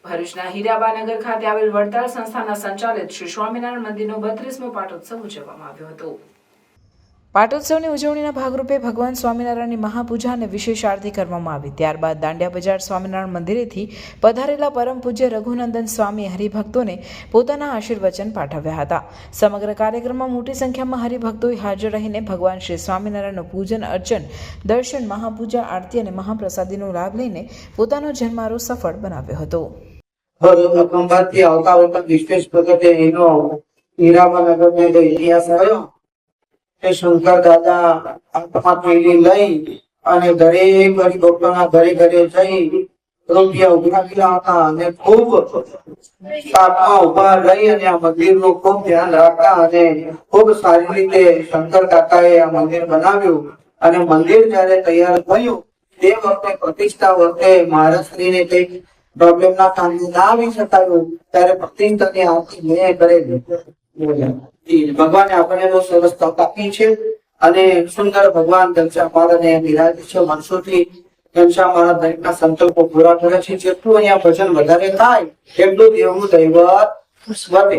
ભરૂચના હીરાબાનગર ખાતે આવેલ વડતાલ સંસ્થાના સંચાલિત શ્રી સ્વામિનારાયણ મંદિરનો 32મો પાટોત્સવ ઉજવવામાં આવ્યો હતો। પાટોત્સવની ઉજવણીના ભાગરૂપે ભગવાન સ્વામિનારાયણની મહાપૂજા અને વિશેષ આરતી કરવામાં આવી। ત્યારબાદ દાંડિયા બજાર સ્વામિનારાયણ મંદિરેથી પધારેલા પરમ પૂજ્ય રઘુનંદન સ્વામી હરિભક્તોને પોતાના આશીર્વચન પાઠવ્યા હતા। સમગ્ર કાર્યક્રમમાં મોટી સંખ્યામાં હરિભક્તોએ હાજર રહીને ભગવાન શ્રી સ્વામિનારાયણનું પૂજન અર્ચન, દર્શન, મહાપૂજા, આરતી અને મહાપ્રસાદીનો લાભ લઈને પોતાનો જન્મારો સફળ બનાવ્યો હતો। शंकर दादा आत्मा पेली लई અને દરેક હરિભક્તોના ઘરે ઘરે જઈ રૂપિયા ઉઘરાવેલા હતા અને ખૂબ સ્થાપના ઉભા રહી અને આ મંદિરનું ખૂબ ધ્યાન રાખતા અને ખૂબ સારી રીતે શંકર કાકાએ આ મંદિર બનાવ્યું અને મંદિર જ્યારે તૈયાર થયું તે વખતે પ્રતિષ્ઠા વખતે મહારાષ્ટ્રીને કંઈક પ્રોબ્લેમના કારણે ના આવી શકાયું ત્યારે પ્રતિષ્ઠાની આરતી મેં કરેલી। ભગવાને આપણને બહુ સરસ તક આપી છે અને સુંદર ભગવાન ઘનશ્યામ મહારાજને બિરાજે છે। વર્ષોથી ઘનશ્યામ મહારાજ દરેકના સંકલ્પો પૂરા કરે છે। જેટલું અહીંયા ભજન વધારે થાય એટલું દેવનું દૈવત વધે,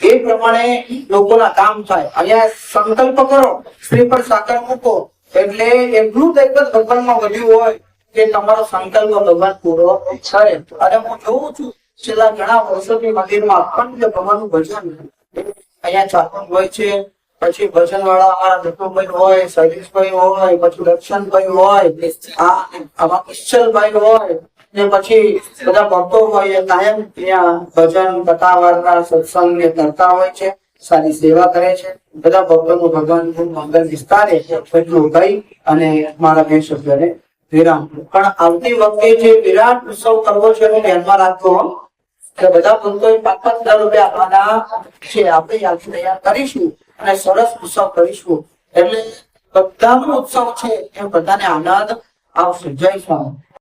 એ પ્રમાણે લોકોના કામ થાય। અહીંયા સંકલ્પ કરો, શ્રીફળ સાકર મૂકો એટલે એટલું દૈવત ભગવાનમાં વધ્યું હોય કે તમારો સંકલ્પ ભગવાન પૂરો કરે। અને હું જોઉં છું છેલ્લા ઘણા વર્ષોથી મંદિરમાં અખંડ ભગવાનનું ભજન અહીંયા ચાલુ હોય છે। પછી ભજન વાળા અમારા દત્તુભાઈ હોય, સતીશભાઈ હોય, પછી દર્શનભાઈ હોય, આમાં કિશલભાઈ હોય ને પછી બધા ભક્તો હોય કાયમ ત્યાં ભજન કથા વાર્તા સત્સંગ કરતા હોય છે, સારી સેવા કરે છે। બધા ભક્તોનું ભગવાન ખૂબ મંગલ વિસ્તારે એટલું કહી અને મારા બે શબ્દને વિરામ। પણ આવતી વખતે જે વિરાટ ઉત્સવ કરવો છે એને ધ્યાનમાં રાખજો કે બધા ભક્તોએ 5,000 રૂપિયા આપવાના છે। આપણે યાદી તૈયાર કરીશું અને સરસ ઉત્સવ કરીશું એટલે બધાનો ઉત્સવ છે એ બધાને આનંદ આવશે। જય સ્વામી।